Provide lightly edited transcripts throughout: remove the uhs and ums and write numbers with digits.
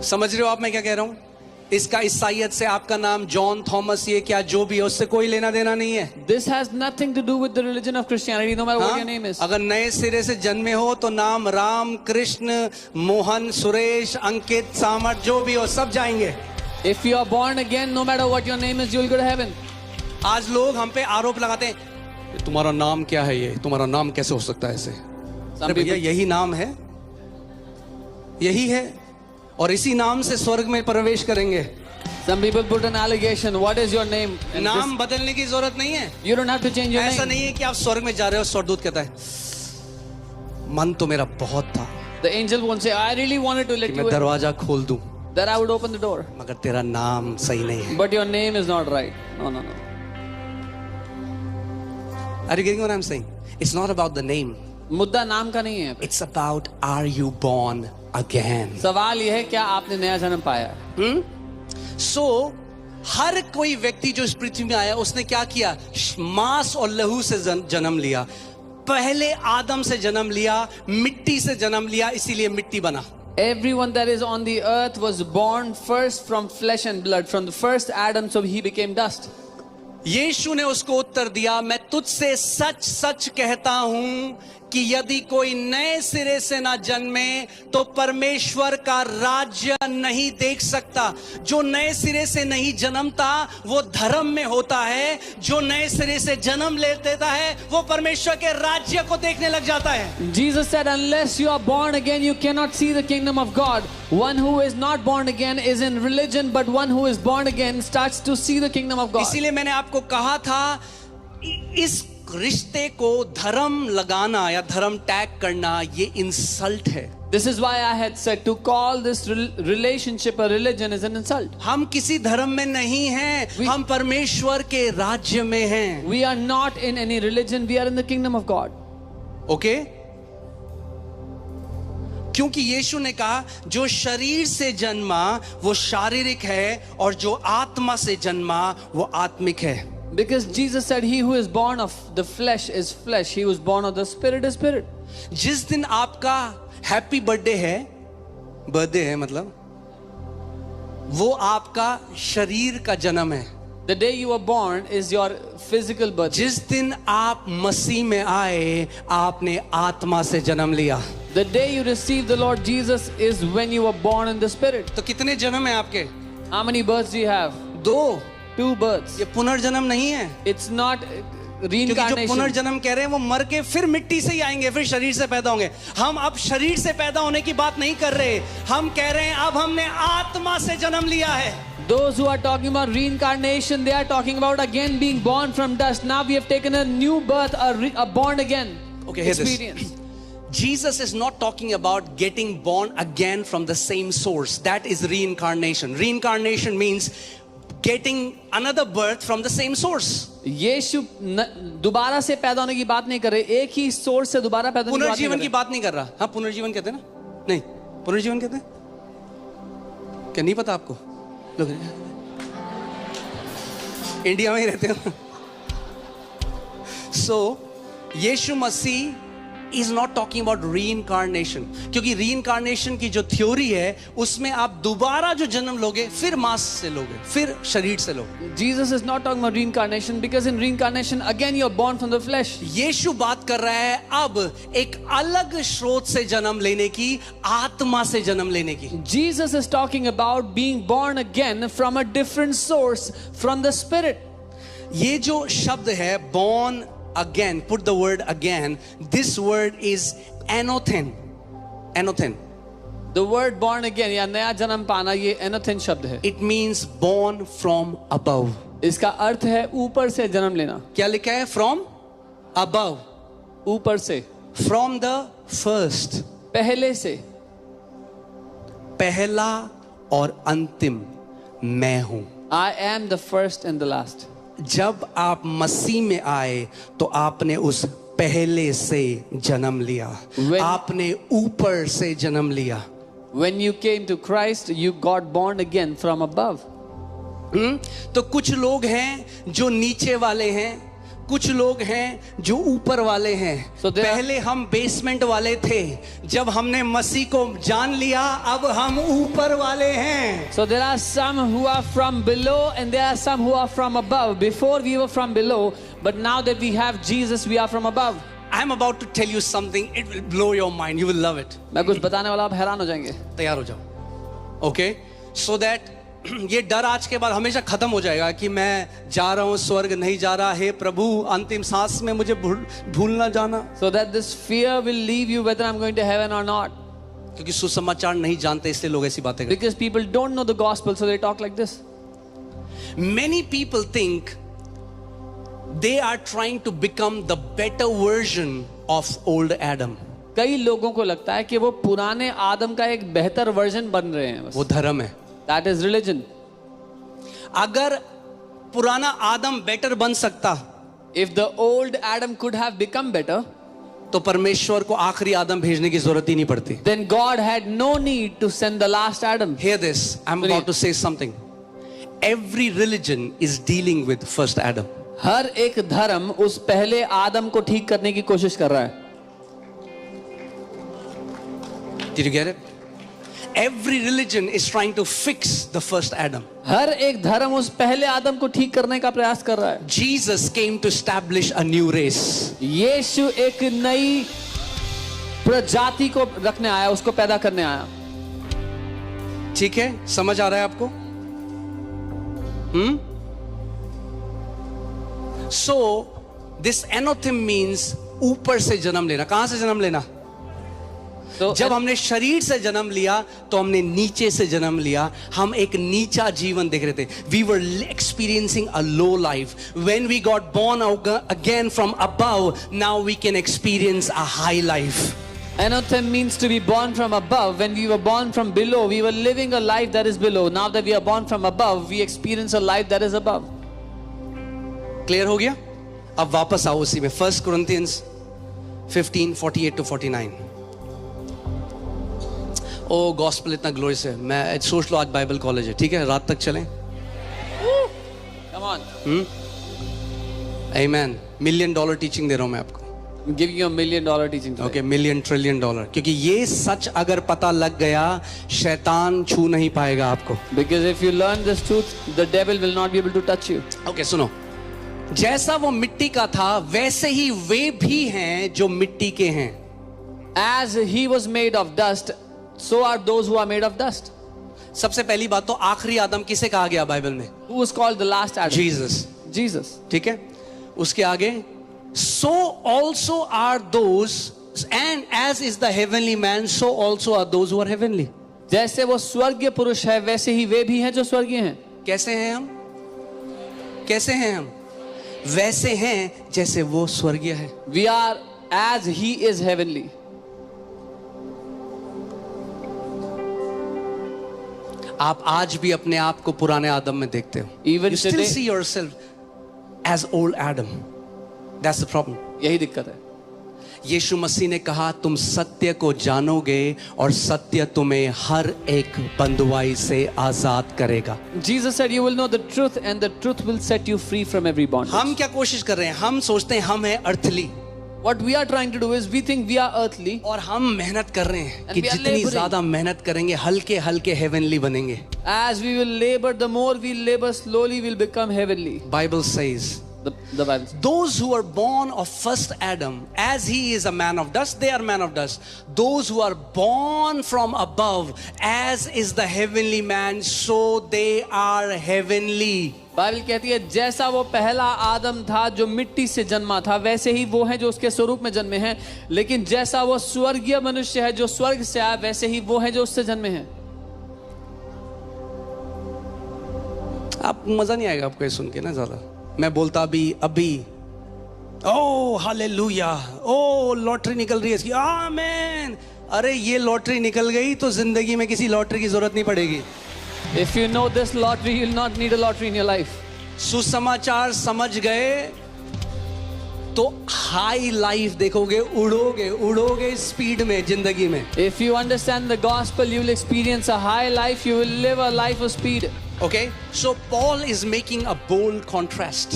समझ रहे हो आप मैं क्या कह रहा हूं? इसका ईसाइयत से आपका नाम जॉन, थॉमस, ये क्या जो भी है उससे कोई लेना देना नहीं है. This has nothing to do with the religion of Christianity, no matter what your name is. अगर नए सिरे से जन्मे हो तो नाम राम, कृष्ण, मोहन, सुरेश, अंकित, सामर्थ जो भी हो सब जाएंगे. If you are born again, no matter what your name is, you will go to heaven. आज लोग हम पे आरोप लगाते हैं, तुम्हारा नाम क्या है, ये तुम्हारा नाम कैसे हो सकता है ऐसे. अरे भैया यही नाम है, यही है और इसी नाम से स्वर्ग में प्रवेश करेंगे. Some people put an allegation. What is your name? And नाम बदलने की जरूरत नहीं है. you don't have to change your ऐसा name. नहीं है कि आप स्वर्ग में जा रहे हो, स्वर्गदूत कहता है मन तो मेरा बहुत था The angel won't say, I really wanted to let कि you मैं in, दरवाजा खोल दूं, that I would open the door. मगर तेरा नाम सही नहीं है. But your name is not right. No, no, no. Are you getting what I'm saying? It's not about the name. मुद्दा नाम का नहीं है. It's about are you born again? सवाल यह है क्या आपने नया जन्म पाया. So हर कोई व्यक्ति जो इस पृथ्वी में आया उसने क्या किया, मांस और लहू से जन्म लिया. पहले आदम से जन्म लिया, मिट्टी से जन्म लिया, इसीलिए मिट्टी बना. Everyone that is on the earth was born first from flesh and blood, from the first Adam, so he became dust. यीशु ने उसको उत्तर दिया, मैं तुझसे सच सच कहता हूं कि यदि कोई नए सिरे से ना जन्मे तो परमेश्वर का राज्य नहीं देख सकता. जो नए सिरे से नहीं जन्मता वो धर्म में होता है, जो नए सिरे से जन्म ले लेता है वो परमेश्वर के राज्य को देखने लग जाता है. Jesus said, unless you are born again, you cannot see the kingdom of God. One who is not born again is in religion, but one who is born again starts to see the kingdom of God. इसीलिए मैंने आपको कहा था इस रिश्ते को धर्म लगाना या धर्म टैग करना ये इंसल्ट है. This is why I had said to call this relationship a religion is an insult. हम किसी धर्म में नहीं हैं, हम परमेश्वर के राज्य में हैं. We are not in any religion, we are in the kingdom of God. Okay? क्योंकि यीशु ने कहा जो शरीर से जन्मा वो शारीरिक है और जो आत्मा से जन्मा वो आत्मिक है. Because Jesus said he who is born of the flesh is flesh, he who is born of the spirit is spirit. जिस दिन आपका हैप्पी बर्थडे है, बर्थडे है मतलब वो आपका शरीर का जन्म है. The day you were born is your physical birth. जिस दिन आप मसीह में आए आपने आत्मा से जन्म लिया. The day you receive the Lord Jesus is when you were born in the spirit. तो कितने जन्म है आपके? How many births do you have? 2. 2 births. ये पुनर्जन्म नहीं है. It's not क्योंकि जो reincarnation. पुनर्जन्म कह रहे हैं वो मर के फिर मिट्टी से ही आएंगे, फिर शरीर से पैदा होंगे. हम अब शरीर से पैदा होने की बात नहीं कर रहे, हम कह रहे हैं अब हमने आत्मा से जन्म लिया है. Those who are talking about reincarnation, they are talking about again being born from dust. Now we have taken a new birth, a born again Okay, hear this. experience. Jesus is not talking about getting born again from the same source. That is reincarnation. Reincarnation means getting another birth from the same source. यीशु दोबारा से पैदा होने की बात नहीं कर रहे, एक ही सोर्स से दोबारा पैदा होने पुनर्जीवन की की बात नहीं कर रहा. हाँ पुनर्जीवन कहते हैं ना? नहीं, पुनर्जीवन कहते हैं क्या? नहीं पता आपको? लोग इंडिया में ही रहते हैं. So Yeshu Masih is not talking about reincarnation, क्योंकि reincarnation की जो थ्योरी है उसमें आप दोबारा जो जन्म लोगे फिर मांस से लोगे, फिर शरीर से लोगे. Jesus is not talking about reincarnation because in reincarnation again you are born from the flesh. यीशु बात कर रहा है अब एक अलग स्रोत से जन्म लेने की, आत्मा से जन्म लेने की. Jesus is talking about being born again from a different source, from the spirit. ये जो शब्द है born again, put the word again, this word is anothen. Anothen. The word born again या नया जन्म पाना ये anothen शब्द है. It means born from above. इसका अर्थ है ऊपर से जन्म लेना. क्या लिखा है? From above. ऊपर से. From the first. पहले से. पहला और अंतिम मैं हूं. I am the first and the last. जब आप मसीह में आए तो आपने उस पहले से जन्म लिया. आपने ऊपर से जन्म लिया. When you came to Christ, you got born again from above. तो कुछ लोग हैं जो नीचे वाले हैं, कुछ लोग हैं जो ऊपर वाले हैं। So there are- पहले हम बेसमेंट वाले थे, जब हमने मसीह को जान लिया अब हम ऊपर वाले हैं। So there are some who are from below and there are some who are from above. Before we were from below, but now that we have Jesus, we are from above. I'm about to tell you something, it will blow your mind, you will love it. मैं कुछ बताने वाला, आप हैरान हो जाएंगे। तैयार हो जाओ, ओके? सो दैट ये डर आज के बाद हमेशा खत्म हो जाएगा कि मैं जा रहा हूं स्वर्ग नहीं जा रहा, हे प्रभु अंतिम सांस में मुझे भूल ना जाना। So that this fear will leave you whether I'm going to heaven or not. क्योंकि सुसमाचार नहीं जानते इसलिए लोग ऐसी बातें करते। Because people don't know the gospel, so they talk like this. Many people think they are trying to become the better version of old Adam. कई लोगों को लगता है कि वो पुराने आदम का एक बेहतर वर्जन बन रहे हैं बस। वो धर्म है। That is religion. अगर पुराना आदम बेटर बन सकता, If the old Adam could have become better, तो परमेश्वर को आखिरी आदम भेजने की जरूरत ही नहीं पड़ती। then God had no need to send the last Adam. Hear this, I'm about to say something. Every religion is dealing with first Adam. हर एक धर्म उस पहले आदम को ठीक करने की कोशिश कर रहा है। Did you get it? Every religion is trying to fix the first Adam. हर एक धर्म उस पहले आदम को ठीक करने का प्रयास कर रहा है। Jesus came to establish a new race. यीशु एक नई प्रजाति को रखने आया, उसको पैदा करने आया। ठीक है, समझ आ रहा है आपको? So this anathema means ऊपर से जन्म लेना। कहां से जन्म लेना? जब हमने शरीर से जन्म लिया तो हमने नीचे से जन्म लिया, हम एक नीचा जीवन देख रहे थे। We were experiencing a low life. When we got born again from above, now we can experience a high life. Anathema means to be born from above. When we were born from below, we were living a life that is below. Now that we are born from above, we experience a life that is above. Clear हो गया? अब वापस आओ उसी में। 1 Corinthians 15:48 to 49। O gospel इतना glorious है, मैं सोच लो आज बाइबल कॉलेज है, ठीक है, रात तक चलें। Come on. आमीन। $1 million टीचिंग दे रहा हूं मैं आपको। I'm giving you $1 million teaching today. Okay, $1 trillion, क्योंकि ये सच अगर पता लग गया शैतान छू नहीं पाएगा आपको। Because if you learn this truth, the devil will not be able to touch you. Okay, सुनो, जैसा वो मिट्टी का था वैसे ही वे भी हैं जो मिट्टी के हैं। As he was made of dust, so are those who are made of dust. सबसे पहली बात तो आखिरी आदम किसे कहा गया बाइबल में? Who was called the last Adam? Jesus. Jesus. ठीक है, उसके आगे so also are those, and as is the heavenly man, so also are those who are heavenly. जैसे वो स्वर्गीय पुरुष है वैसे ही वे भी हैं जो स्वर्गीय हैं। कैसे हैं हम? कैसे हैं हम? वैसे हैं जैसे वो स्वर्गीय है। We are as he is heavenly. आप आज भी अपने आप को पुराने आदम में देखते हो। Even You still today- see yourself as old Adam. That's the problem. यही दिक्कत है। यीशु मसीह ने कहा तुम सत्य को जानोगे और सत्य तुम्हें हर एक बंधुआई से आजाद करेगा। Jesus said, "You will know the truth, and the truth will set you free from every bondage." हम क्या कोशिश कर रहे हैं? हम सोचते हैं हम हैं earthly, What we are trying to do is we think we are earthly, और हम मेहनत कर रहे हैं And कि we are जितनी laboring. ज्यादा मेहनत करेंगे हल्के हल्के हेवनली बनेंगे। as we will labor, the more we labor, slowly we'll become heavenly. Bible says The Bible says. those who are born of first Adam, as he is a man of dust, they are man of dust. Those who are born from above, as is the heavenly man, so they are heavenly. Bible कहती है जैसा वो पहला आदम था जो मिट्टी से जन्मा था, वैसे ही वो है जो उसके स्वरूप में जन्मे हैं। लेकिन जैसा वो स्वर्गीय मनुष्य है जो स्वर्ग से आया, वैसे ही वो है जो उससे जन्मे हैं। आप मजा नहीं आएगा आपको ये सुन के ना ज्यादा। मैं बोलता अभी ओ हालेलुया, ओ लॉटरी निकल रही है इसकी, आमीन। अरे ये लॉटरी निकल गई तो जिंदगी में किसी लॉटरी की जरूरत नहीं पड़ेगी। If you know this lottery, you'll not need a lottery in your life. सुसमाचार समझ गए तो हाई लाइफ देखोगे, उड़ोगे स्पीड में जिंदगी में। If you understand the gospel, you will experience a high life. You will live a life of speed. Okay, so Paul is making a bold contrast.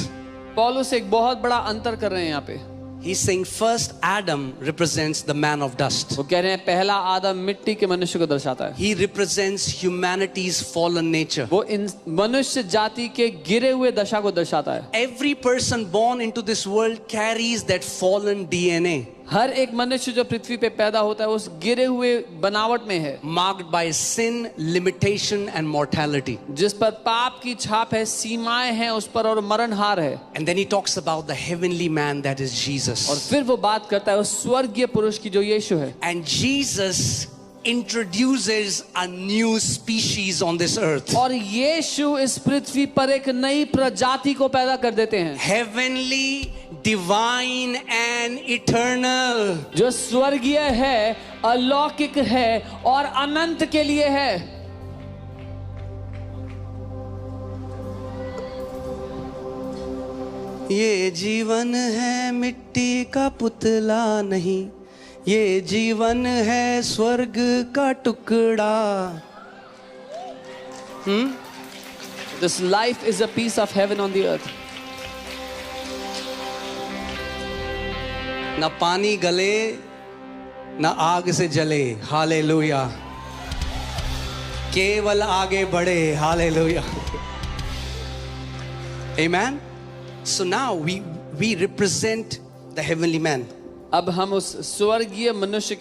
पौलुस एक बहुत बड़ा अंतर कर रहे हैं यहाँ पे। He's saying first Adam represents the man of dust. वो कह रहे हैं पहला आदम मिट्टी के मनुष्य को दर्शाता है। He represents humanity's fallen nature. वो इन मनुष्य जाति के गिरे हुए दशा को दर्शाता है। Every person born into this world carries that fallen DNA, हर एक मनुष्य जो पृथ्वी पे पैदा होता है उस गिरे हुए बनावट में है, marked by sin, limitation and mortality. जिस पर पाप की छाप है, सीमाएं हैं उस पर और मरणहार है। And then he talks about the heavenly man that is Jesus. और फिर वो बात करता है उस स्वर्गीय पुरुष की जो यीशु है। And Jesus introduces a new species on this earth. और यीशु इस पृथ्वी पर एक नई प्रजाति को पैदा कर देते हैं, Heavenly, divine and eternal. जो स्वर्गीय है, अलौकिक है और अनंत के लिए है। ये जीवन है मिट्टी का पुतला नहीं, ये जीवन है स्वर्ग का टुकड़ा। This life is a piece of heaven on the earth. ना पानी गले ना आग से जले, हालेलुया। केवल आगे बढ़े, hallelujah. Amen. So now we represent the heavenly man. अब हम उस स्वर्गीय मनुष्य के